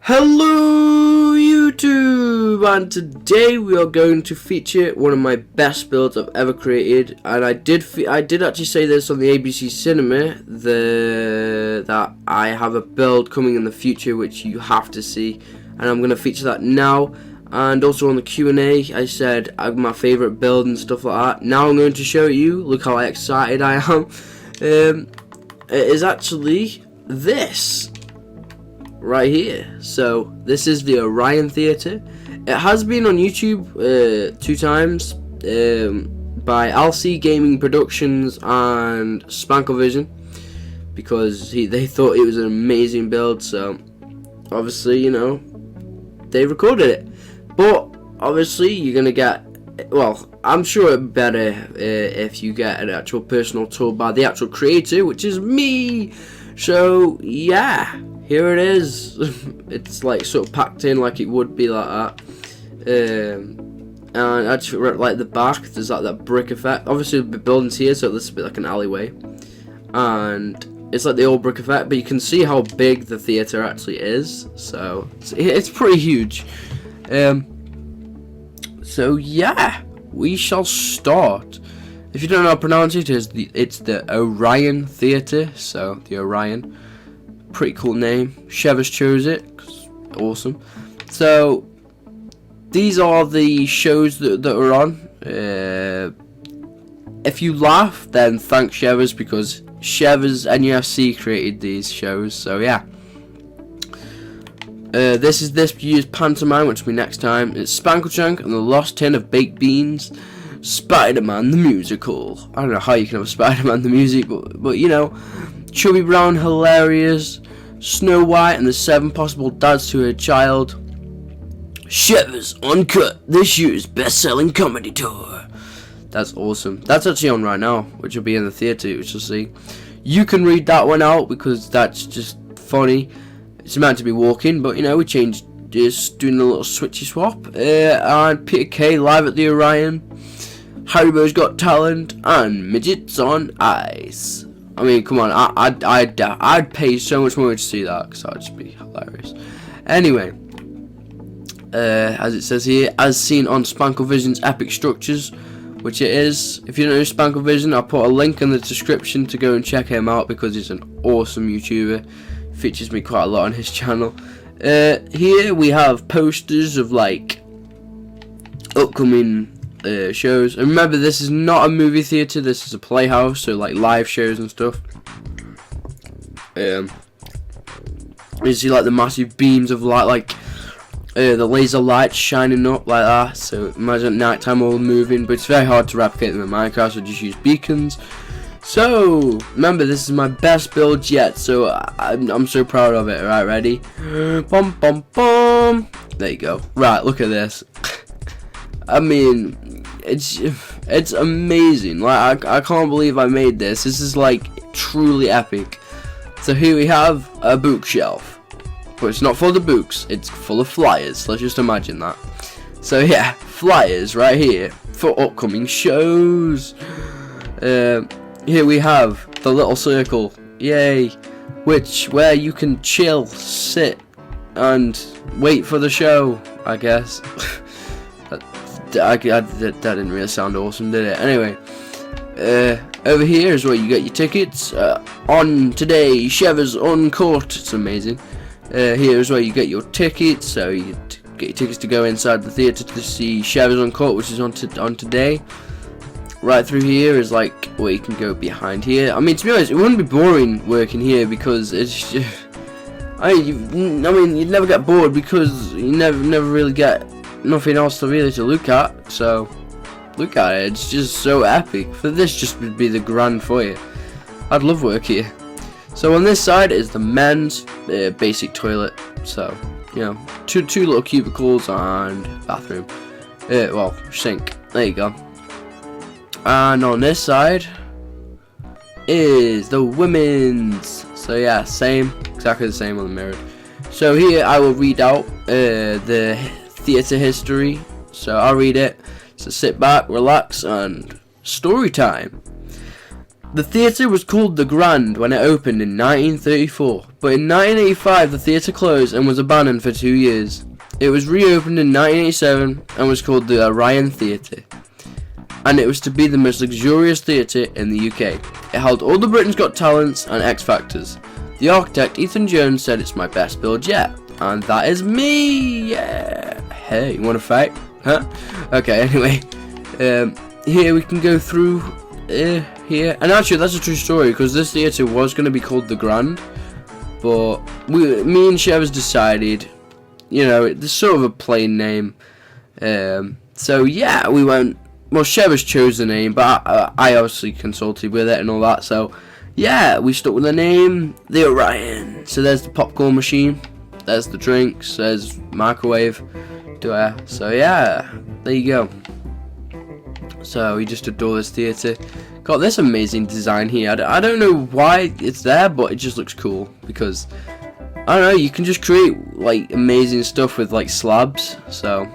Hello YouTube, and today we are going to feature one of my best builds I've ever created. And I did actually say this on the ABC Cinema that I have a build coming in the future which you have to see, and I'm going to feature that now. And also on the Q&A I said my favourite build and stuff like that. Now I'm going to show you. Look how excited I am. It is actually this right here. So this is the Orion Theater. It has been on YouTube 2 times by LC Gaming Productions and Spankovision, because they thought it was an amazing build. So obviously, you know, they recorded it. But obviously you're gonna get, well, I'm sure it'd be better if you get an actual personal tour by the actual creator, which is me. So yeah, here it is. It's like sort of packed in like it would be like that. And actually, like the back, there's like that brick effect. Obviously the building's here, so this is a bit like an alleyway, and it's like the old brick effect, but you can see how big the theater actually is. So it's pretty huge. So yeah, we shall start. If you don't know how to pronounce it, it's the Orion Theater. So the Orion, pretty cool name. Chevers chose it, 'cause awesome. So these are the shows that are on. If you laugh, then thank Chevers, because Chevers NUFC created these shows. So yeah. This is this year's pantomime, which will be next time. It's Spanklechunk and the Lost Tin of Baked Beans. Spider-Man the musical. I don't know how you can have Spider-Man the music, but you know, Chubby Brown hilarious. Snow White and the 7 possible dads to her child. Chevers Uncut, this year's best-selling comedy tour. That's awesome. That's actually on right now, which will be in the theater, which you'll see. You can read that one out because that's just funny. It's meant to be walking, but you know, we changed this, doing a little switchy swap. And Peter Kay live at the Orion, Haribo's Got Talent, and Midgets on Ice. I mean, come on, I'd pay so much more to see that, because that'd just be hilarious. Anyway, as it says here, as seen on Spankovision's Epic Structures, which it is. If you don't know Spankovision, I'll put a link in the description to go and check him out, because he's an awesome YouTuber. Features me quite a lot on his channel. Here we have posters of like upcoming shows. And remember, this is not a movie theater, this is a playhouse, so like live shows and stuff. You see like the massive beams of light, like the laser lights shining up like that. So imagine at night time all moving, but it's very hard to replicate them in Minecraft, so just use beacons. So remember, this is my best build yet, so I'm so proud of it. Right, ready? Bum bum bum. There you go. Right, look at this. I mean, it's amazing. Like I can't believe I made this. This is like truly epic. So here we have a bookshelf, but it's not full of books. It's full of flyers. Let's just imagine that. So yeah, flyers right here for upcoming shows. Here we have the little circle, yay, where you can chill, sit, and wait for the show, I guess. that didn't really sound awesome, did it? Anyway, over here is where you get your tickets. On today, Chevers Uncut, it's amazing. Here is where you get your tickets, so you get your tickets to go inside the theatre to see Chevers Uncut, which is on today. Right through here is like where you can go behind here. I mean, to be honest, it wouldn't be boring working here, because it's just, I mean, you'd never get bored, because you never really get nothing else to look at. So look at it, it's just so epic. For this just would be the grand foyer. I'd love work here. So on this side is the men's basic toilet. So you know, two little cubicles and bathroom. Well, sink. There you go. And on this side is the women's. So yeah, exactly the same on the mirror. So here I will read out the theatre history. So I'll read it. So sit back, relax, and story time. The theatre was called the Grand when it opened in 1934, but in 1985 the theatre closed and was abandoned for 2 years. It was reopened in 1987 and was called the Orion Theater, and it was to be the most luxurious theatre in the UK. It held all the Britain's Got Talents and X Factors. The architect Ethan Jones said it's my best build yet, and that is me. Yeah. Hey, you want to fight? Huh? Okay. Anyway, here we can go through here, and actually that's a true story because this theatre was going to be called the Grand, but me and Shevers decided, you know, it's sort of a plain name. So yeah, we went. Well, Shevers chose the name, but I obviously consulted with it and all that. So yeah, we stuck with the name, the Orion. So there's the popcorn machine, there's the drinks, there's microwave. So yeah, there you go. So we just adore this theatre. Got this amazing design here. I don't know why it's there, but it just looks cool because I don't know. You can just create like amazing stuff with like slabs. So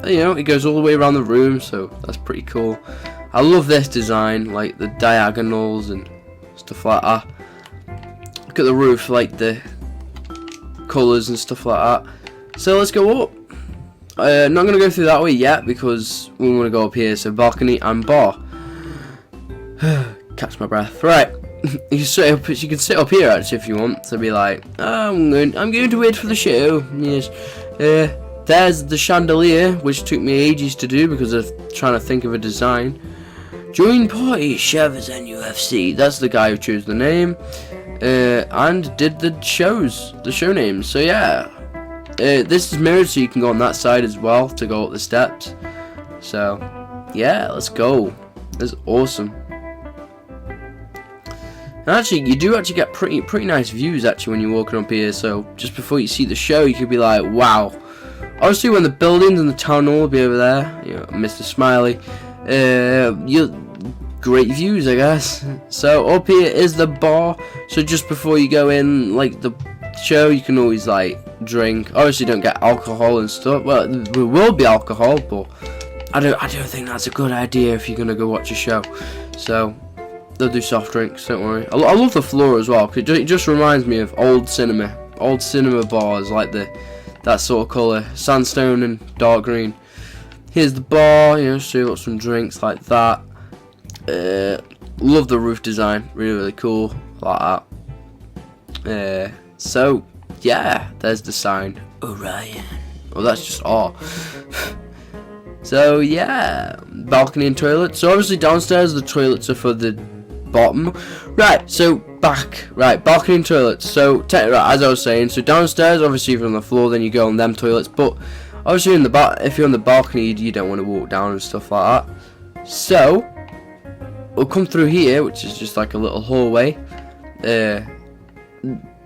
you know, it goes all the way around the room. So that's pretty cool. I love this design, like the diagonals and stuff like that. Look at the roof, like the colours and stuff like that. So let's go up. Not going to go through that way yet because we want to go up here. So balcony and bar. Catch my breath. Right, you can sit up here actually if you want to be like, oh, I'm going to wait for the show. Yes. There's the chandelier, which took me ages to do because of trying to think of a design. Join party, Shevers and UFC. That's the guy who chose the name and did the show names. So yeah. This is mirrored so you can go on that side as well to go up the steps. So yeah, let's go. That's awesome. And actually, you do actually get pretty nice views actually when you're walking up here. So just before you see the show, you could be like, wow. Obviously, when the buildings and the town hall will be over there, you know, Mr. Smiley, great views, I guess. So up here is the bar. So just before you go in, like the show, you can always like drink. Obviously don't get alcohol and stuff. Well, there will be alcohol, but I don't think that's a good idea if you're gonna go watch a show. So they'll do soft drinks, don't worry. I love the floor as well, because it just reminds me of old cinema bars, like that sort of colour, sandstone and dark green. Here's the bar, you know, so you've got some drinks like that. Love the roof design, really cool, like that. So yeah, there's the sign, Orion. Oh, that's just R. So yeah, balcony and toilet. So obviously downstairs the toilets are for the bottom. Right, so balcony and toilets. So as I was saying, so downstairs obviously if you're on the floor then you go on them toilets, but obviously if you're on the balcony you don't want to walk down and stuff like that. So we'll come through here, which is just like a little hallway.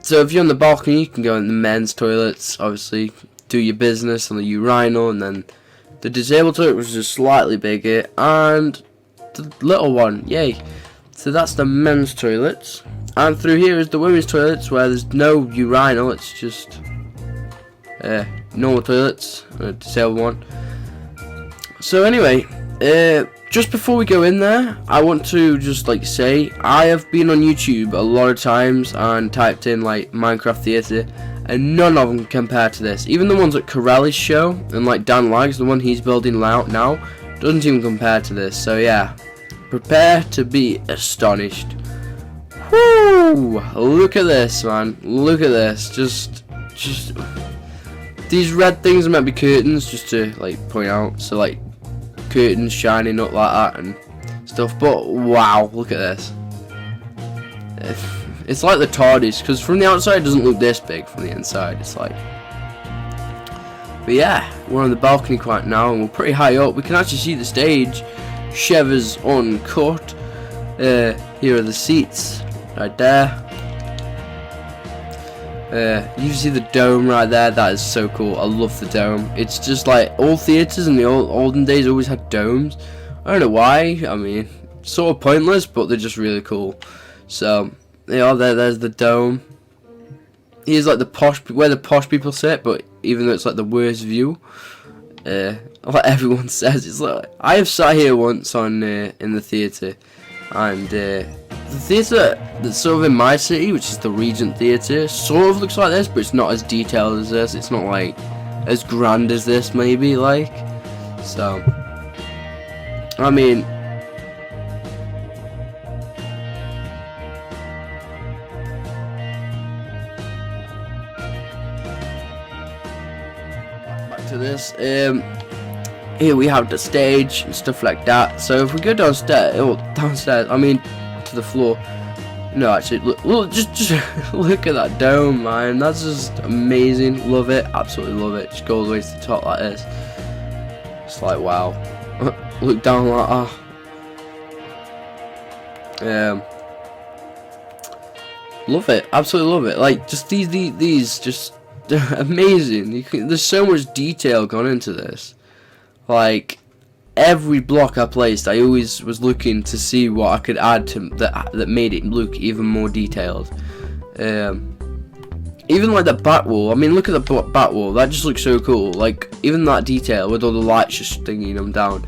So if you're on the balcony, you can go in the men's toilets, obviously, do your business on the urinal, and then the disabled toilet, which is just slightly bigger, and the little one, yay. So that's the men's toilets, and through here is the women's toilets, where there's no urinal, it's just normal toilets, a disabled one. So anyway, just before we go in there, I want to just like say I have been on YouTube a lot of times and typed in like Minecraft Theater, and none of them compare to this. Even the ones at Corelli's show and like Dan Lags, the one he's building now, doesn't even compare to this. So yeah, prepare to be astonished. Woo! Look at this, man. Look at this. Just these red things are meant to be curtains, just to like point out. So like curtains shining up like that and stuff, but wow, look at this. It's like the TARDIS, because from the outside it doesn't look this big, from the inside it's like. But yeah, we're on the balcony quite now and we're pretty high up. We can actually see the stage, Shevers Uncut. Here are the seats right there. You see the dome right there. That is so cool. I love the dome. It's just like all theatres in the olden days always had domes. I don't know why. I mean, sort of pointless, but they're just really cool. So yeah, there's the dome. Here's like where the posh people sit, but even though it's like the worst view, like everyone says, it's like I have sat here once in the theatre, and the theatre that's sort of in my city, which is the Regent Theatre, sort of looks like this, but it's not as detailed as this. It's not like as grand as this, maybe, like. So, I mean, back to this. Here we have the stage and stuff like that. So if we go downstairs, I mean, to the floor. No, actually, look, just look at that dome, man. That's just amazing. Love it, absolutely love it. Just go all the way to the top like this. It's like, wow. Look down like love it, absolutely love it. Like, just these just amazing. There's so much detail gone into this. Like, every block I placed, I always was looking to see what I could add to that made it look even more detailed. Even like the back wall. I mean, look at the back wall. That just looks so cool. Like, even that detail with all the lights just stinging them down,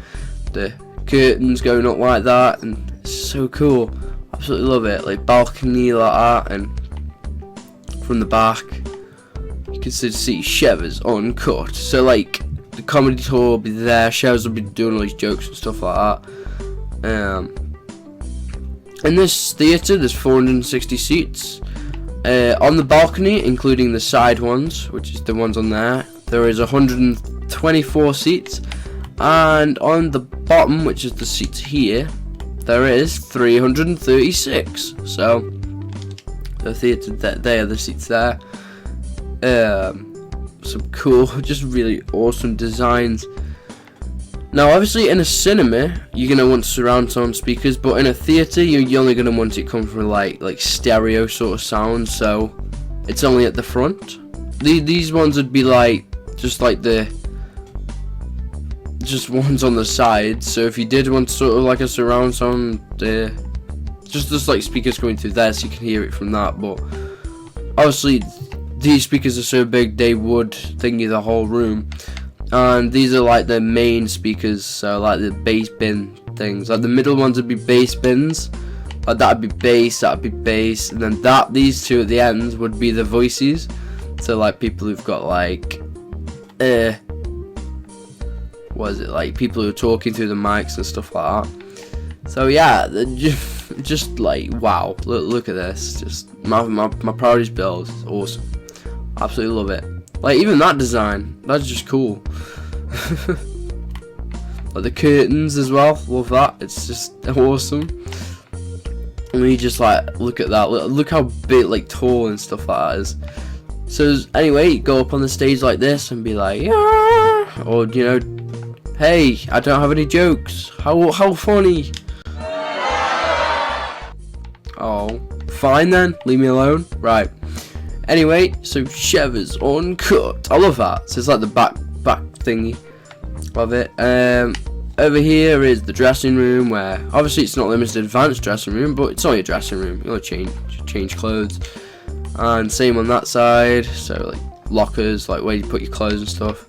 the curtains going up like that, and it's so cool. Absolutely love it. Like, balcony like that, and from the back, you can see Shevers Uncut. So like, the comedy tour will be there. Shevers will be doing all these jokes and stuff like that. In this theatre, there's 460 seats. On the balcony, including the side ones, which is the ones on there is 124 seats. And on the bottom, which is the seats here, there is 336. So the theatre, they are the seats there. Some cool, just really awesome designs. Now, obviously, in a cinema, you're gonna want surround sound speakers, but in a theatre, you're only gonna want it come from like stereo sort of sound. So it's only at the front. These ones would be like just ones on the side. So if you did want sort of like a surround sound, just like speakers going through there, so you can hear it from that. But obviously, these speakers are so big they would thingy the whole room. And these are like the main speakers, so like the bass bin things. Like the middle ones would be bass bins. Like that'd be bass, and then these two at the end would be the voices. So like people who've got like what is it, like people who are talking through the mics and stuff like that. So yeah, just like wow, look at this. Just my priorities build is awesome. Absolutely love it. Like, even that design, that's just cool. Like the curtains as well, love that. It's just awesome. And you just like look at that. Look how big, like tall and stuff like that is. So anyway, you go up on the stage like this and be like, yeah, or you know, hey, I don't have any jokes. How funny. Oh, fine then. Leave me alone. Right. Anyway, so Shevers Uncut. I love that. So it's like the back thingy. Love it. Over here is the dressing room, where obviously it's not limited advanced dressing room, but it's only a dressing room. You'll change clothes. And same on that side. So like lockers, like where you put your clothes and stuff.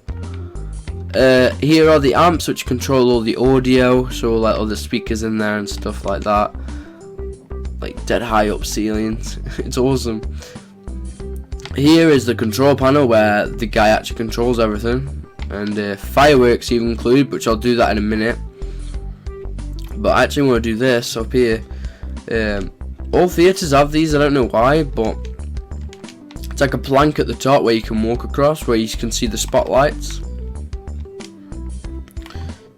Here are the amps which control all the audio, so like all the speakers in there and stuff like that. Like dead high up ceilings. It's awesome. Here is the control panel where the guy actually controls everything, and fireworks even included, which I'll do that in a minute. But I actually want to do this up here. All theatres have these, I don't know why, but it's like a plank at the top where you can walk across, where you can see the spotlights.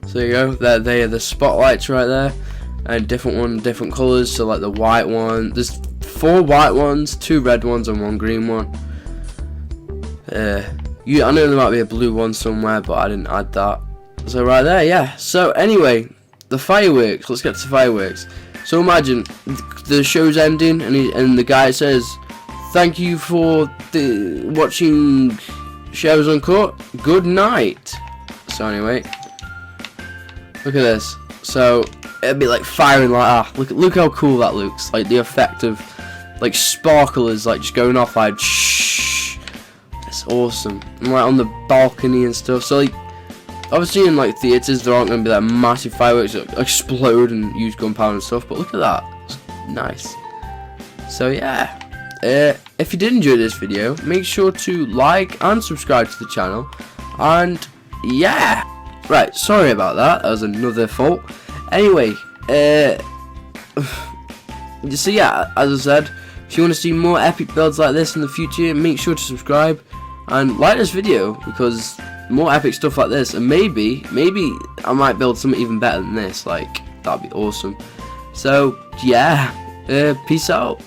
So there you go, they are the spotlights right there, and different colours. So like the white one, there's 4 white ones, 2 red ones, and 1 green one. I know there might be a blue one somewhere, but I didn't add that. So right there, yeah. So anyway, the fireworks. Let's get to fireworks. So imagine the show's ending, and the guy says, "Thank you for watching Shevers Uncut. Good night." So anyway, look at this. So it'd be like firing like that. Look how cool that looks. Like the effect of like sparklers like just going off like shh. It's awesome. And like on the balcony and stuff. So like obviously in like theatres there aren't gonna be like massive fireworks that explode and use gunpowder and stuff, but look at that. nice. So yeah, if you did enjoy this video, make sure to like and subscribe to the channel. And yeah, right, sorry about that, that was another fault. Anyway, so yeah, as I said, if you want to see more epic builds like this in the future, make sure to subscribe and like this video, because more epic stuff like this, and maybe I might build something even better than this. Like, that'd be awesome. So yeah, peace out.